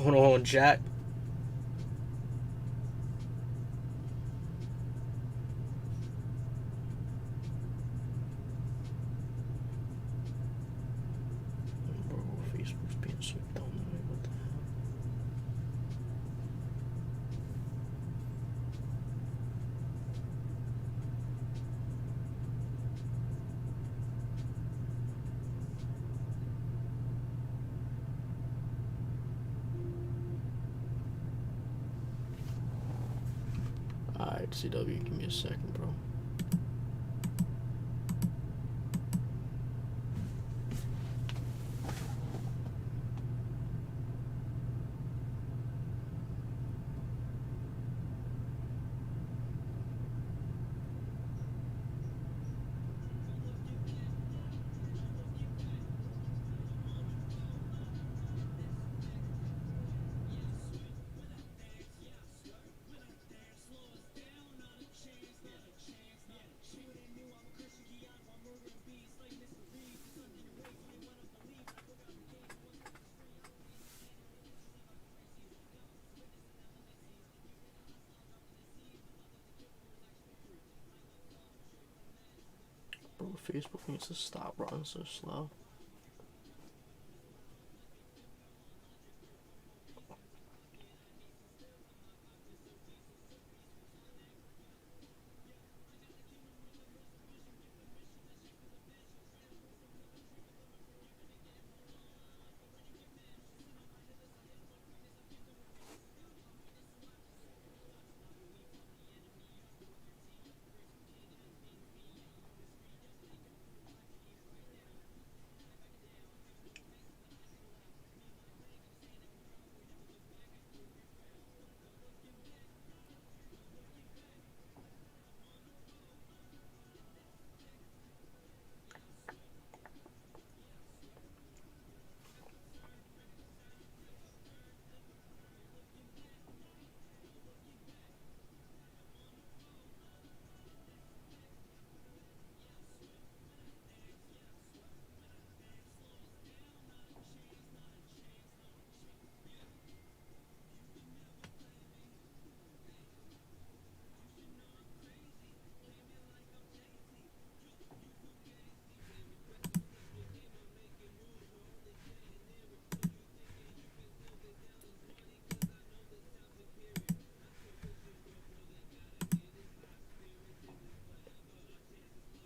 going on, chat? Bro, Facebook's being so dumb. What the hell? Alright, CW, give me a second, bro. Bro, Facebook needs to stop running so slow.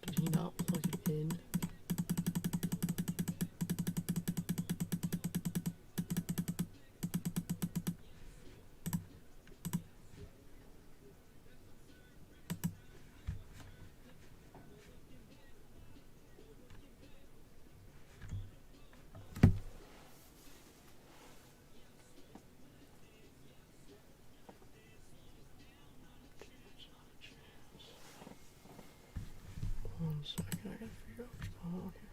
Did he not plug it in? One second, I gotta figure out what's going on here.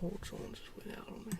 Hold on, just wait out on me.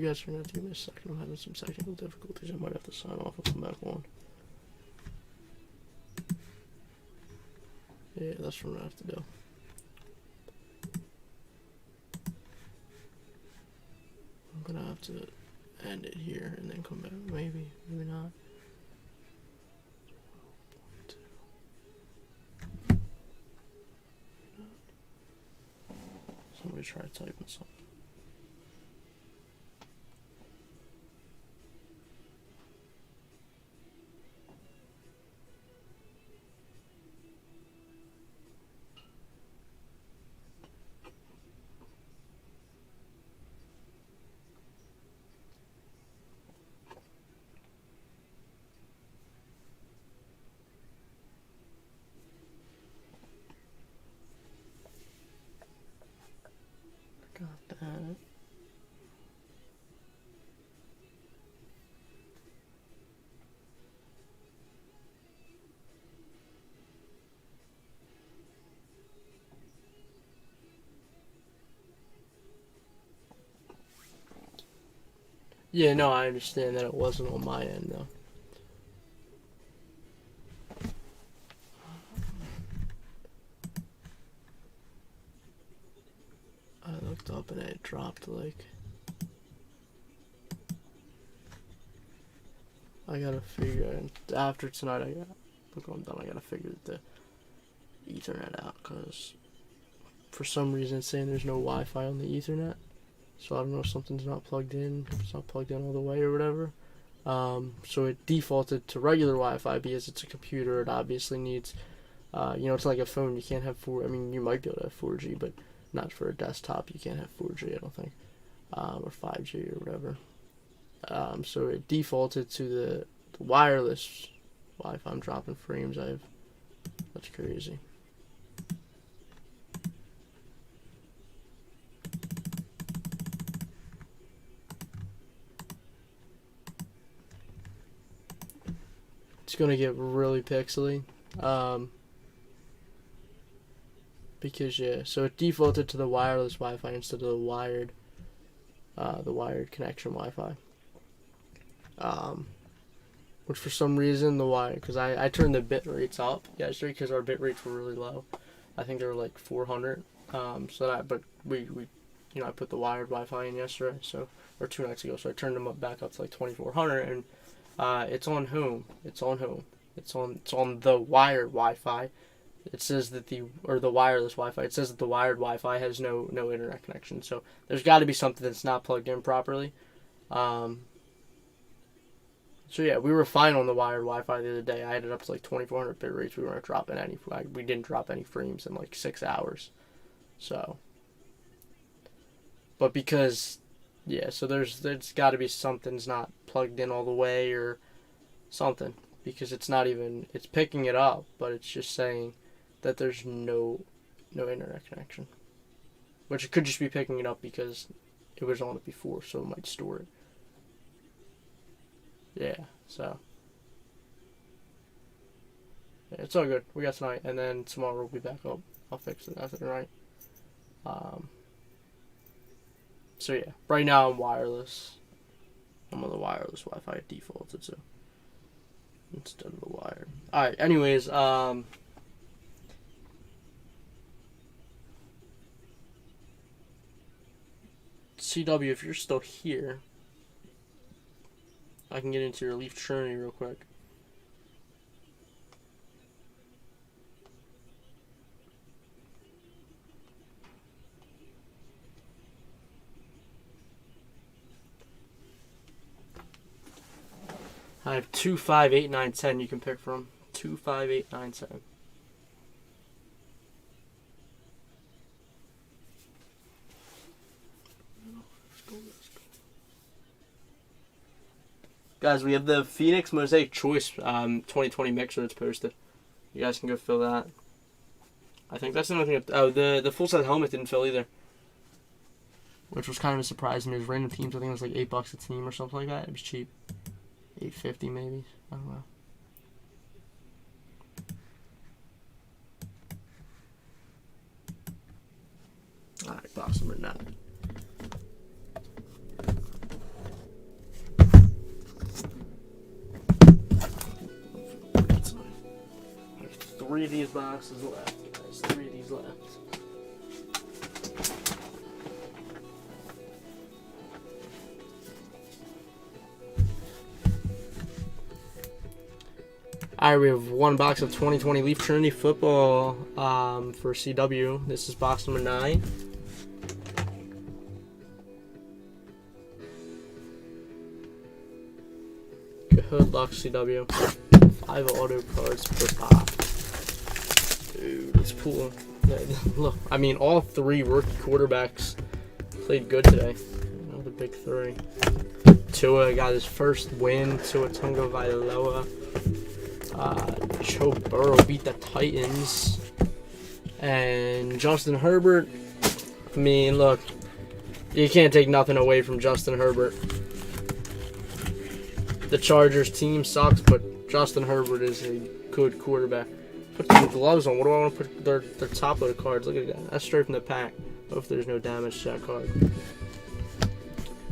you guys are gonna have to give me a second. I'm having some technical difficulties. I might have to sign off and come back on. Yeah, that's what I have to do. I'm gonna have to end it here and then come back. Maybe, maybe not. Somebody try typing something. Got that. Yeah, no, I understand that it wasn't on my end though. I looked up and it dropped like. I gotta figure after tonight. Look, I'm done. I gotta figure the Ethernet out because for some reason it's saying there's no Wi-Fi on the Ethernet. So I don't know if something's not plugged in. If it's not plugged in all the way or whatever. So it defaulted to regular Wi-Fi because it's a computer. It obviously needs, it's like a phone. You can't have I mean, you might be able to have 4G, but not for a desktop. You can't have 4G, I don't think, or 5G or whatever. So it defaulted to the wireless Wi-Fi. I'm dropping frames. That's crazy. It's gonna get really pixely. Because so it defaulted to the wireless Wi-Fi instead of the wired connection Wi-Fi. Which for some reason because I turned the bit rates up yesterday because our bit rates were really low. I think they were like 400. But we I put the wired Wi-Fi in yesterday, or 2 nights ago. So I turned them back up to like 2400, and it's on whom? It's on the wired Wi-Fi. It says that the wireless Wi-Fi. It says that the wired Wi-Fi has no internet connection. So there's got to be something that's not plugged in properly. So yeah, we were fine on the wired Wi-Fi the other day. I had it up to like 2400 bit rates. We weren't dropping we didn't drop any frames in like 6 hours. So, but because, so there's got to be something's not plugged in all the way or something, because it's picking it up, but it's just saying that there's no internet connection, which it could just be picking it up because it was on it before, so it might store it. Yeah, so it's all good. We got tonight, and then tomorrow we'll be back up. I'll fix it. That's it, right? So yeah, right now I'm wireless. I'm on the wireless Wi-Fi defaulted to instead of the wired. All right. Anyways, CW, if you're still here, I can get into your Leaf Trinity real quick. I have 2, 5, 8, 9, 10 you can pick from. 2, 5, 8, 9, 10. Guys, we have the Phoenix Mosaic Choice 2020 mixer that's posted. You guys can go fill that. I think that's another thing. The full set helmet didn't fill either, which was kind of a surprise to me. It was random teams. I think it was like $8 a team or something like that. It was cheap, $8.50 maybe. I don't know. All right, box number 9. these boxes left. There's 3 of these left. Alright, we have 1 box of 2020 Leaf Trinity football for CW. This is box number 9. Good luck, CW. 5 auto cards per pop. Dude, it's cool. Look, I mean, all 3 rookie quarterbacks played good today. You know, the big 3. Tua got his first win. Tua Tagovailoa. Joe Burrow beat the Titans. And Justin Herbert. I mean, look, you can't take nothing away from Justin Herbert. The Chargers team sucks, but Justin Herbert is a good quarterback. Put some gloves on. What do I want to put their top loaded cards? Look at that. That's straight from the pack. Hope there's no damage to that card.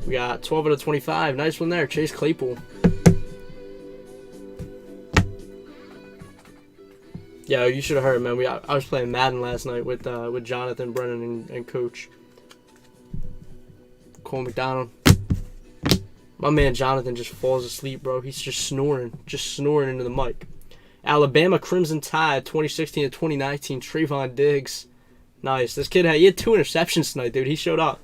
We got 12 out of 25. Nice one there. Chase Claypool. Yeah, you should have heard, man. I was playing Madden last night with Jonathan, Brennan, and Coach Cole McDonald. My man Jonathan just falls asleep, bro. He's just snoring into the mic. Alabama Crimson Tide, 2016 to 2019. Trayvon Diggs, nice. This kid had 2 interceptions tonight, dude. He showed up.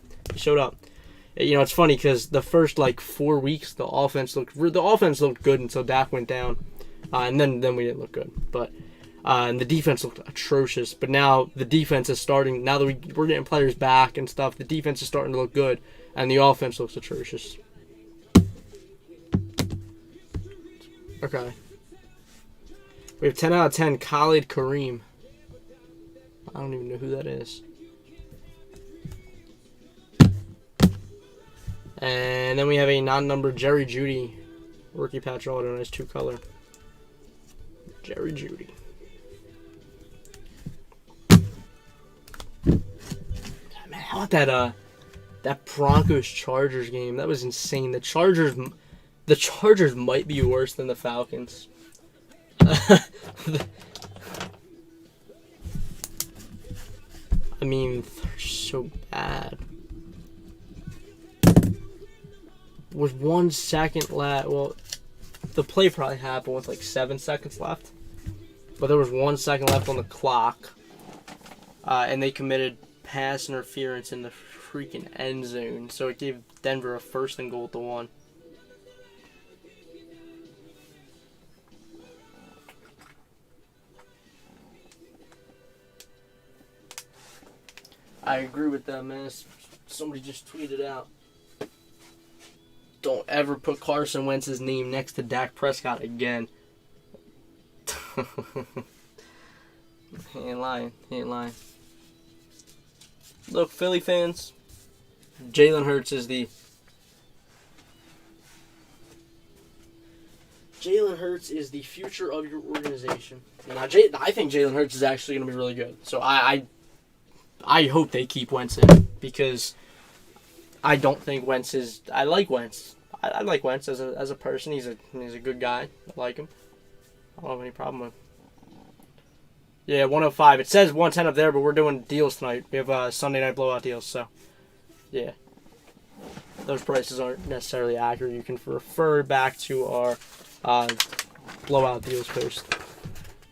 You know, it's funny because the first 4 weeks the offense looked good until Dak went down, and then we didn't look good. But and the defense looked atrocious. But now the defense is starting. Now that we're getting players back and stuff, the defense is starting to look good, and the offense looks atrocious. Okay. We have 10 out of 10, Khalid Kareem. I don't even know who that is. And then we have a non-numbered Jerry Jeudy. Rookie patch auto, nice 2-color. Jerry Jeudy. Man, how about that Broncos-Chargers game? That was insane. The Chargers might be worse than the Falcons. I mean, they're so bad. With 1 second left, well, the play probably happened with 7 seconds left. But there was 1 second left on the clock. And they committed pass interference in the freaking end zone. So it gave Denver a 1st and goal to 1. I agree with that, man. Somebody just tweeted out, don't ever put Carson Wentz's name next to Dak Prescott again. He ain't lying. Look, Philly fans, Jalen Hurts is the future of your organization. Now, I think Jalen Hurts is actually going to be really good. So I hope they keep Wentz in, because I don't think Wentz is. I like Wentz. I like Wentz as a person. He's a good guy. I like him. I don't have any problem with him. Yeah, 105. It says 110 up there, but we're doing deals tonight. We have Sunday night blowout deals, so yeah. Those prices aren't necessarily accurate. You can refer back to our blowout deals post.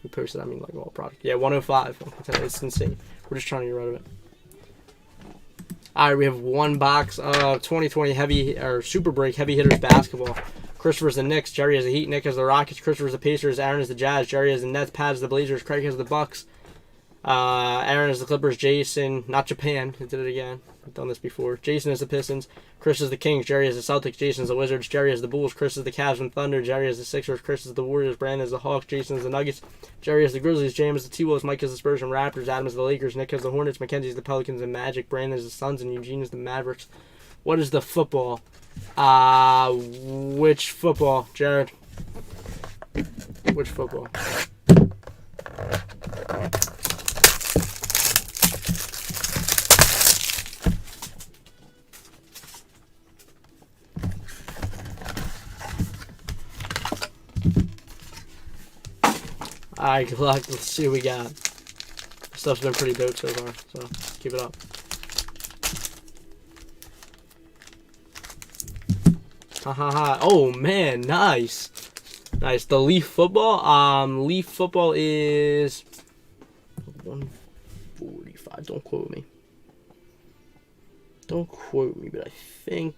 We posted, all product. Yeah, 105. It's insane. We're just trying to get rid of it. All right, we have 1 box of 2020 heavy or Super Break heavy hitters basketball. Christopher's the Knicks, Jerry has the Heat, Nick has the Rockets, Christopher's the Pacers, Aaron is the Jazz, Jerry has the Nets, Pat has the Blazers, Craig has the Bucks, Aaron is the Clippers, Jason, not Japan, I did it again, I've done this before. Jason is the Pistons, Chris is the Kings, Jerry is the Celtics, Jason is the Wizards, Jerry is the Bulls, Chris is the Cavs and Thunder, Jerry is the Sixers, Chris is the Warriors, Brandon is the Hawks, Jason is the Nuggets, Jerry is the Grizzlies, James is the T-Wolves, Mike is the Spurs and Raptors, Adam is the Lakers, Nick has the Hornets, Mackenzie is the Pelicans and Magic, Brandon is the Suns, and Eugene is the Mavericks. What is the football? Which football, Jared? Which football? Alright, good luck. Let's see what we got. This stuff's been pretty dope so far, so keep it up. Ha ha ha. Oh man, nice. Nice. The Leaf football. Leaf football is 145. Don't quote me. Don't quote me, but I think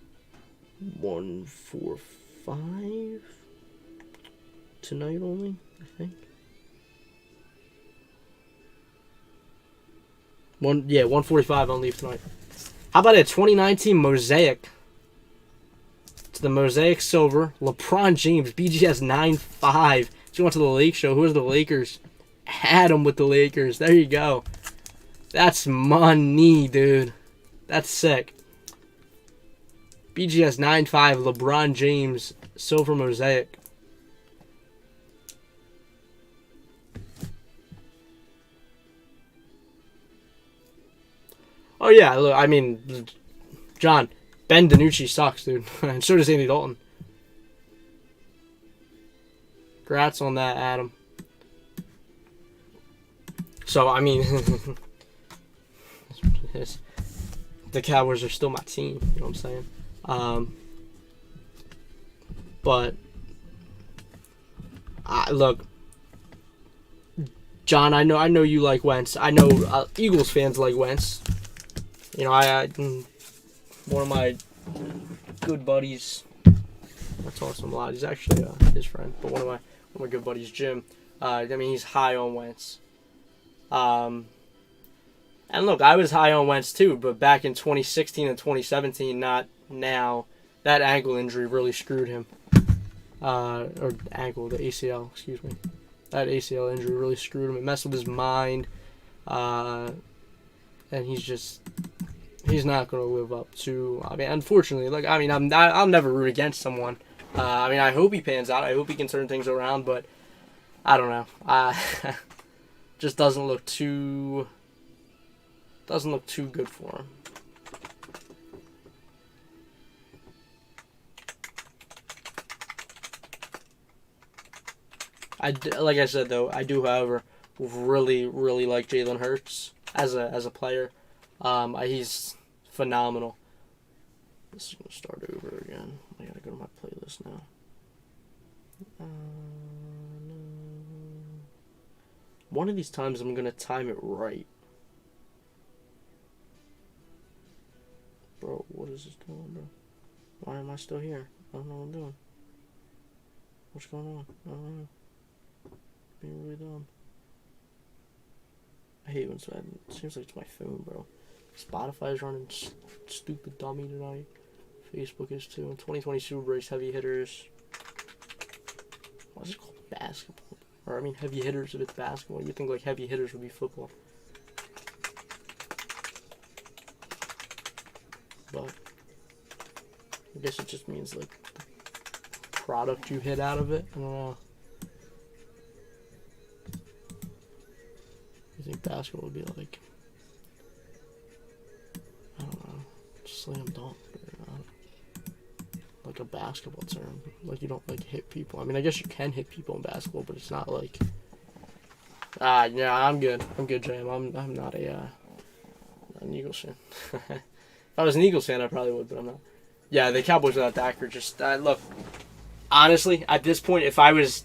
145 tonight only, I think. 145 on Leaf tonight. How about a 2019 Mosaic? It's the Mosaic Silver. LeBron James, BGS 9.5. She went to the Lake Show. Who was the Lakers? Adam with the Lakers. There you go. That's money, dude. That's sick. BGS 9.5, LeBron James, Silver Mosaic. Oh, yeah, look, I mean, John, Ben DiNucci sucks, dude. And so does Andy Dalton. Congrats on that, Adam. So, I mean, the Cowboys are still my team, you know what I'm saying? But, look, John, I know you like Wentz. I know Eagles fans like Wentz. You know, one of my good buddies, I talk to him a lot. He's actually his friend, but one of my good buddies, Jim. I mean, he's high on Wentz. And look, I was high on Wentz too, but back in 2016 and 2017, not now. That ankle injury really screwed him. The ACL, excuse me. That ACL injury really screwed him. It messed with his mind. And he's not going to live up to, I mean, unfortunately, like, I mean, I'll never root against someone. I mean, I hope he pans out. I hope he can turn things around, but I don't know. Just doesn't look too good for him. Like I said though, I do, however, really, really like Jalen Hurts as a player. He's phenomenal. This is gonna start over again. I gotta go to my playlist now. No. One of these times I'm gonna time it right. Bro, what is this doing, bro? Why am I still here? I don't know what I'm doing. What's going on? I don't know. Being really dumb. I hate when it seems like it's my phone, bro. Spotify's running stupid dummy tonight. Facebook is too. 2020 Super Race heavy hitters. Why is it called basketball? Or I mean heavy hitters if it's basketball. You think like heavy hitters would be football. But I guess it just means like the product you hit out of it. I don't know. I think basketball would be like, I don't know, slam dunk, or like a basketball term. Like you don't like hit people. I mean, I guess you can hit people in basketball, but it's not like. Yeah, I'm good. I'm good, Jam. I'm not an Eagles fan. If I was an Eagles fan, I probably would, but I'm not. Yeah, the Cowboys without Dak are just look. Honestly, at this point, if I was,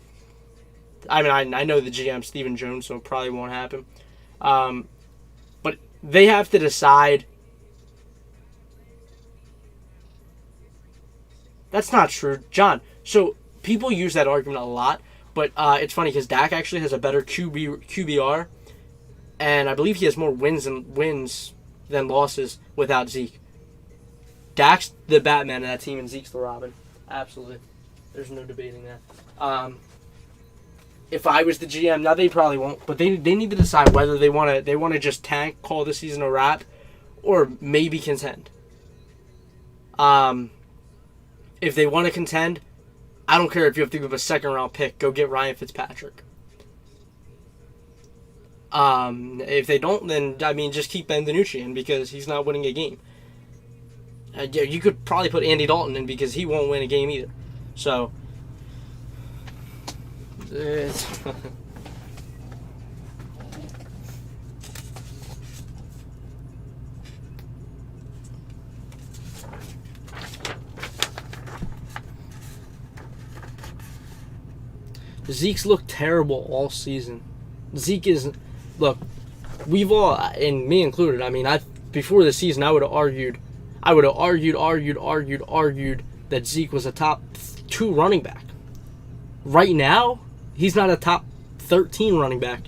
I mean, I know the GM Stephen Jones, so it probably won't happen. But they have to decide. That's not true, John. So people use that argument a lot, but it's funny because Dak actually has a better QBR, and I believe he has more wins than losses without Zeke. Dak's the Batman of that team, and Zeke's the Robin. Absolutely, there's no debating that. If I was the GM, now they probably won't, but they need to decide whether they want to just tank, call the season a wrap, or maybe contend. If they want to contend, I don't care if you have to give a second round pick. Go get Ryan Fitzpatrick. If they don't, then I mean just keep Ben DiNucci in because he's not winning a game. You could probably put Andy Dalton in because he won't win a game either. So. Zeke's looked terrible all season. Zeke is, look, we've all, and me included, I mean, before the season, I would have argued that Zeke was a top 2 running back. Right now, he's not a top 13 running back.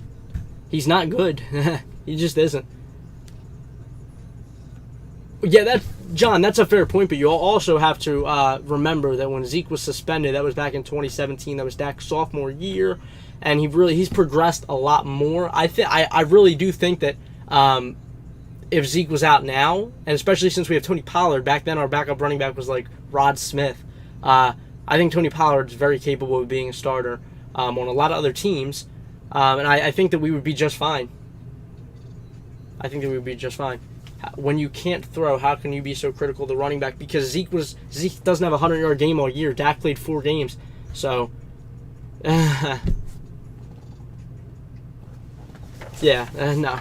He's not good. He just isn't. Yeah, John, that's a fair point, but you also have to remember that when Zeke was suspended, that was back in 2017. That was Dak's sophomore year, and he's progressed a lot more. I really do think that if Zeke was out now, and especially since we have Tony Pollard, back then our backup running back was like Rod Smith. I think Tony Pollard is very capable of being a starter on a lot of other teams, and I think that we would be just fine. When you can't throw, how can you be so critical of the running back? Because Zeke doesn't have a 100-yard game all year. Dak played 4 games, so yeah, no.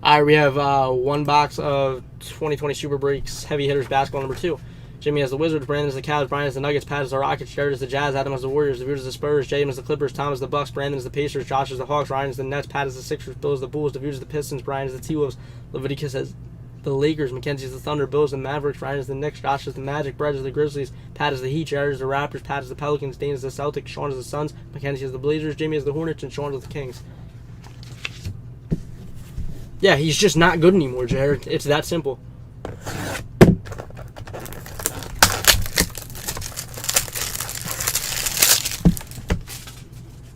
All right, we have one box of 2020 Super Breaks Heavy Hitters Basketball number 2. Jimmy has the Wizards, Brandon has the Cavs, Brian has the Nuggets, Pat has the Rockets, Jared has the Jazz, Adam has the Warriors, David has the Spurs, James has the Clippers, Tom has the Bucks, Brandon has the Pacers, Josh has the Hawks, Ryan has the Nets, Pat has the Sixers, Bill has the Bulls, David has the Pistons, Brian has the T-Wolves, Leviticus has the Lakers, Mackenzie has the Thunder, Bill has the Mavericks, Ryan has the Knicks, Josh has the Magic, Brett has the Grizzlies, Pat has the Heat, Jared has the Raptors, Pat has the Pelicans, Dane has the Celtics, Sean has the Suns, Mackenzie has the Blazers, Jimmy has the Hornets, and Sean has the Kings. Yeah, he's just not good anymore, Jared. It's that simple.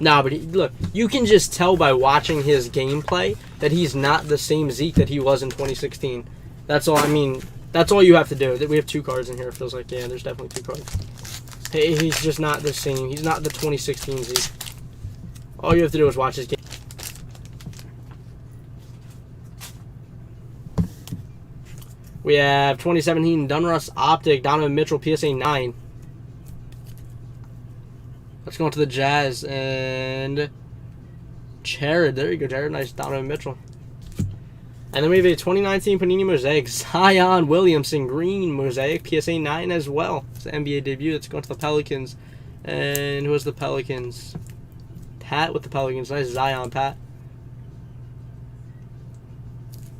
Nah, but look, you can just tell by watching his gameplay that he's not the same Zeke that he was in 2016. That's all. I mean, that's all you have to do. We have 2 cards in here. It feels like, yeah, there's definitely 2 cards. Hey, he's just not the same. He's not the 2016 Zeke. All you have to do is watch his game. We have 2017 Dunruss Optic, Donovan Mitchell, PSA 9. Let's go into the Jazz and Jared. There you go, Jared. Nice Donovan Mitchell. And then we have a 2019 Panini Mosaic, Zion Williamson Green Mosaic, PSA 9 as well. It's the NBA debut. Let's go to the Pelicans. And who has the Pelicans? Pat with the Pelicans. Nice Zion, Pat.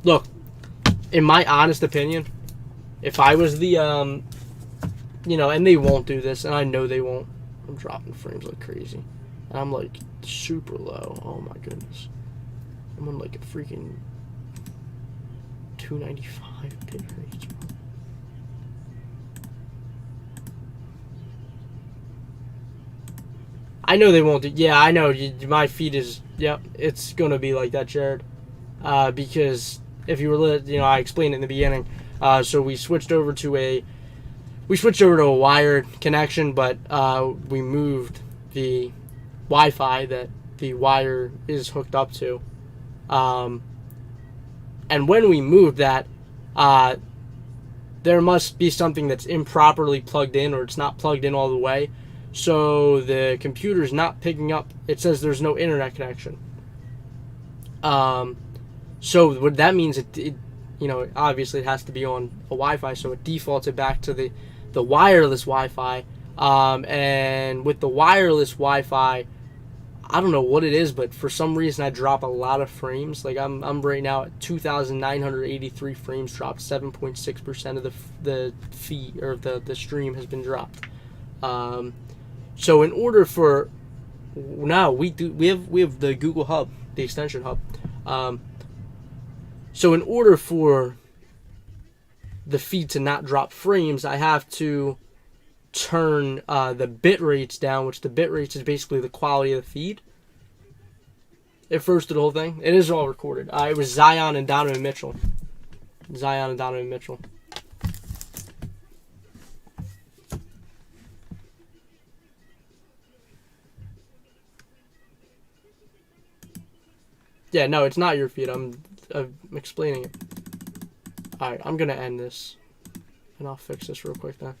Look, in my honest opinion, if I was the, and they won't do this, and I know they won't. I'm dropping frames like crazy. And I'm like super low. Oh my goodness. I'm on like a freaking 295 bit rates. I know they won't do. Yeah, I know. My feed is. Yep, it's gonna be like that, Jared. Because if you were, I explained it in the beginning. So we switched over to a wired connection, but we moved the Wi-Fi that the wire is hooked up to. And when we moved that, there must be something that's improperly plugged in, or it's not plugged in all the way. So the computer's not picking up. It says there's no internet connection. So what that means, it obviously it has to be on a Wi-Fi, so it defaults it back to the wireless Wi-Fi, and with the wireless Wi-Fi, I don't know what it is, but for some reason I drop a lot of frames. Like I'm right now at 2,983 frames dropped. 7.6% of the feed or the stream has been dropped. So in order for now we have the Google Hub, the extension hub. So in order for the feed to not drop frames, I have to turn the bit rates down, which the bit rates is basically the quality of the feed. It first did the whole thing. It is all recorded. It was Zion and Donovan Mitchell. Yeah, no, it's not your feed. I'm explaining it. Alright, I'm going to end this. And I'll fix this real quick then.